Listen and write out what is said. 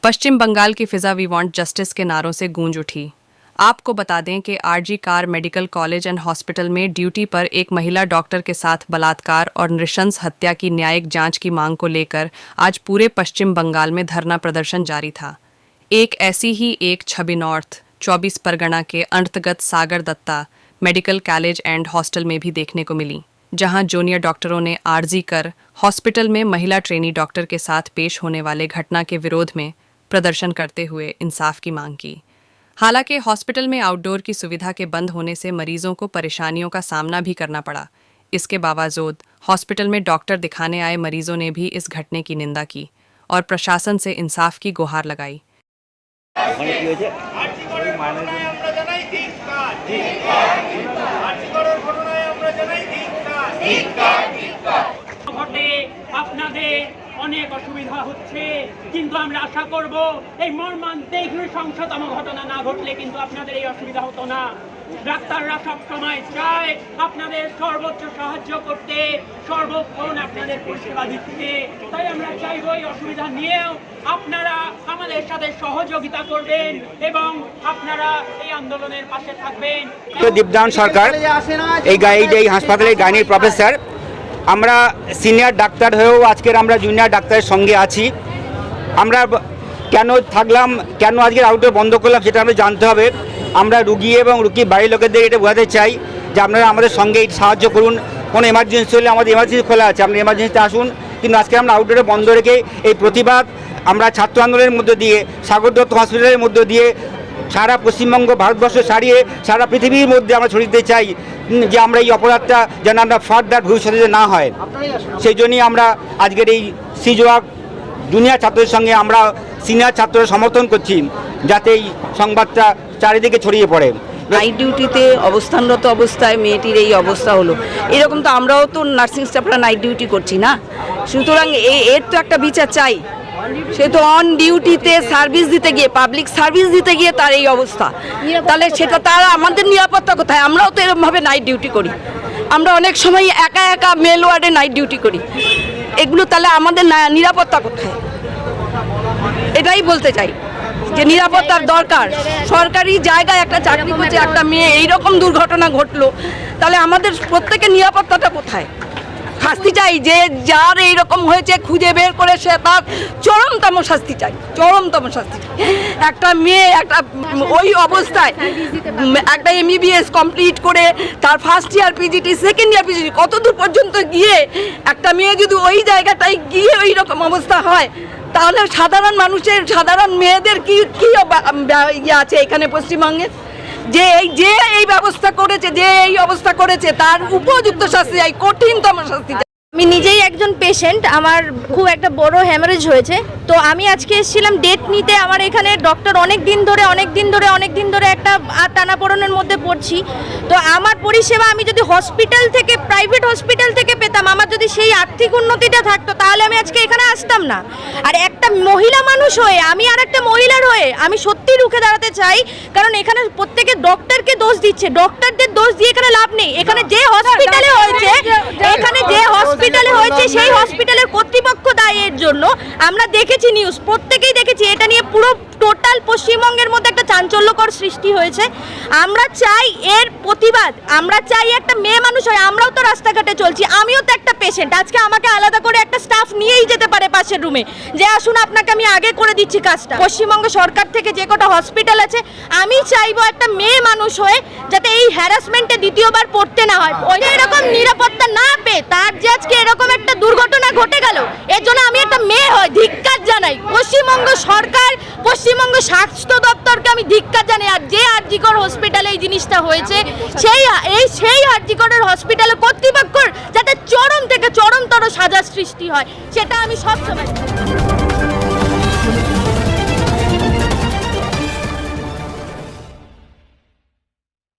पश्चिम बंगाल की फिजा we want justice के नारों से गूंज उठी। आपको बता दें कि RG Kar Medical college and Hospital में ड्यूटी पर एक महिला डॉक्टर के साथ बलात्कार और नृशंस हत्या की न्यायिक जांच की मांग को लेकर आज पूरे पश्चिम बंगाल में धरना प्रदर्शन जारी था। एक ऐसी ही एक छवि नॉर्थ 24 परगना के अंतर्गत Sagar Dutta medical college and hostel में भी देखने को मिली, जहां जूनियर डॉक्टरों ने आरजी कर हॉस्पिटल में महिला ट्रेनी डॉक्टर के साथ पेश होने वाले घटना के विरोध में प्रदर्शन करते हुए इंसाफ की मांग की। हालांकि हॉस्पिटल में आउटडोर की सुविधा के बंद होने से मरीजों को परेशानियों का सामना भी करना पड़ा। इसके बावजूद हॉस्पिटल में डॉक्टर दिखाने आए मरीजों ने भी इस घटने की निंदा की और प्रशासन से इंसाफ की गुहार लगाई। অনেক অসুবিধা হচ্ছে, কিন্তু আমরা আশা করব এই মর্মান্তিক নৃশংসতম ঘটনা না ঘটলে কিন্তু আপনাদের এই অসুবিধা হতো না। ডাক্তাররা সব সময় চায় আপনাদের সর্বোচ্চ সাহায্য করতে, সর্বক্ষণ আপনাদের পরিষেবা দিতে। তাই আমরা চাইব এই অসুবিধা নিয়েও আপনারা আমাদের সাথে সহযোগিতা করবেন এবং আপনারা এই আন্দোলনের পাশে থাকবেন। দীপদান সরকার এই হাসপাতালের গাইনির প্রফেসর। আমরা সিনিয়র ডাক্তার হয়েও আজকের আমরা জুনিয়র ডাক্তারের সঙ্গে আছি। আমরা কেন থাকলাম, কেন আজকের আউটডোর বন্ধ করলাম সেটা আমরা জানতে হবে। আমরা রুগী এবং রুগীর বাড়ির লোকেদের এটা বোঝাতে চাই যে আপনারা আমাদের সঙ্গে সাহায্য করুন। কোনো এমার্জেন্সি হলে আমাদের এমার্জেন্সি খোলা আছে, আপনি এমার্জেন্সিতে আসুন। কিন্তু আজকে আমরা আউটডোরে বন্ধ রেখে এই প্রতিবাদ আমরা ছাত্র আন্দোলনের মধ্য দিয়ে, সাগর দত্ত হসপিটালের মধ্য দিয়ে সারা পশ্চিমবঙ্গ, ভারতবর্ষ ছাড়িয়ে সারা পৃথিবীর মধ্যে আমরা ছড়িয়ে দিতে চাই যে আমরা এই অপরাধটা যেন আমরা ফার্দার ভবিষ্যতে না হয়। সেই জন্যই আমরা আজকের এই সিজোয়াক জুনিয়র ছাত্রদের সঙ্গে আমরা সিনিয়র ছাত্ররা সমর্থন করছি, যাতে এই সংবাদটা চারিদিকে ছড়িয়ে পড়ে। নাইট ডিউটিতে অবস্থানরত অবস্থায় মেয়েটির এই অবস্থা হলো, এরকম তো আমরাও তো নার্সিং স্টাফরা নাইট ডিউটি করছি না, সুতরাং এর তো একটা বিচার চাই। সে তো অন ডিউটিতে সার্ভিস দিতে গিয়ে, পাবলিক সার্ভিস দিতে গিয়ে তার এই অবস্থা, তাহলে সেটা তার আমাদের নিরাপত্তা কোথায়? আমরাও তো এরকমভাবে নাইট ডিউটি করি, আমরা অনেক সময় একা একা মেল ওয়ার্ডে নাইট ডিউটি করি, এগুলো তাহলে আমাদের নিরাপত্তা কোথায়? এটাই বলতে চাই যে নিরাপত্তার দরকার। সরকারি জায়গায় একটা চাকরি করছে একটা মেয়ে, এইরকম দুর্ঘটনা ঘটলো, তাহলে আমাদের প্রত্যেকের নিরাপত্তাটা কোথায়? শাস্তি চাই, যে যার এইরকম হয়েছে খুঁজে বের করে সে তার চরমতম শাস্তি চাই, চরমতম শাস্তি চাই। একটা মেয়ে একটা ওই অবস্থায় একটা এমবিবিএস কমপ্লিট করে তার first year PGT, second year PGT, কত দূর পর্যন্ত গিয়ে একটা মেয়ে যদি ওই জায়গাটায় গিয়ে ওই রকম অবস্থা হয়, তাহলে সাধারণ মানুষের, সাধারণ মেয়েদের কি ইয়ে আছে এখানে পশ্চিমবঙ্গে? যে এই ব্যবস্থা করেছে, যে এই অবস্থা করেছে, তার উপযুক্ত শাস্তি চাই, কঠিনতম শাস্তি চাই। আমি নিজেই একজন পেশেন্ট, আমার খুব একটা বড় হ্যামারেজ হয়েছে, তো আমি আজকে এসেছিলাম ডেট নিতে। আমার এখানে ডক্টর অনেক দিন ধরে একটা টানাপোড়েনের মধ্যে পড়ছি। তো আমার পরিষেবা আমি যদি হসপিটাল থেকে, প্রাইভেট হসপিটাল থেকে পেতাম, আমার যদি সেই আর্থিক উন্নতিটা থাকতো, তাহলে আমি আজকে এখানে আসতাম না। আর একটা মহিলা মানুষ হয়ে, আমি আর একটা মহিলার হয়ে আমি সত্যি রুখে দাঁড়াতে চাই, কারণ এখানে প্রত্যেকে ডক্টরকে দোষ দিচ্ছে, ডক্টরদের দোষ দিয়ে এখানে লাভ নেই। এখানে যে হসপিটালে হয়েছে, সেই হসপিটালের কর্তৃপক্ষ দায়ী এর জন্য। আমরা দেখেছি নিউজ, প্রত্যেকেই দেখেছি, এটা নিয়ে পুরো টোটাল পশ্চিমবঙ্গের মধ্যে একটা চাঞ্চল্যকর সৃষ্টি হয়েছে। আমরা চাই এর প্রতিবাদ, আমরা চাই একটা মেয়ে মানুষ হয়, আমরাও তো রাস্তাঘাটে চলছি, আমিও তো একটা পেশেন্ট। আজকে আমাকে আলাদা করে একটা স্টাফ নিয়েই যেতে পারে পাশের রুমে, যে আসুন আপনাকে আমি আগে করে দিচ্ছি কাজটা। পশ্চিমবঙ্গ সরকার থেকে যে কটা হসপিটাল আছে, আমি চাইবো একটা মেয়ে মানুষ হয়ে যাতে এই হ্যারাসমেন্টে দ্বিতীয়বার পড়তে না হয়। ওই এরকম নিরাপত্তা না পেয়ে তার যে আজকে এরকম একটা দুর্ঘটনা ঘটে গেল, এর জন্য আমি একটা মেয়ে হয়ে ধিক্কার জানাই পশ্চিমবঙ্গ সরকার, পশ্চিমবঙ্গ স্বাস্থ্য দপ্তরকে আমি ধিক্কার জানাই। আর যে আরজিকর হসপিটালে এই জিনিসটা হয়েছে, সেই আরজিকরের হসপিটালের কর্তৃপক্ষের যাতে চরম থেকে চরমতর সাজা সৃষ্টি হয়, সেটা আমি সবসময়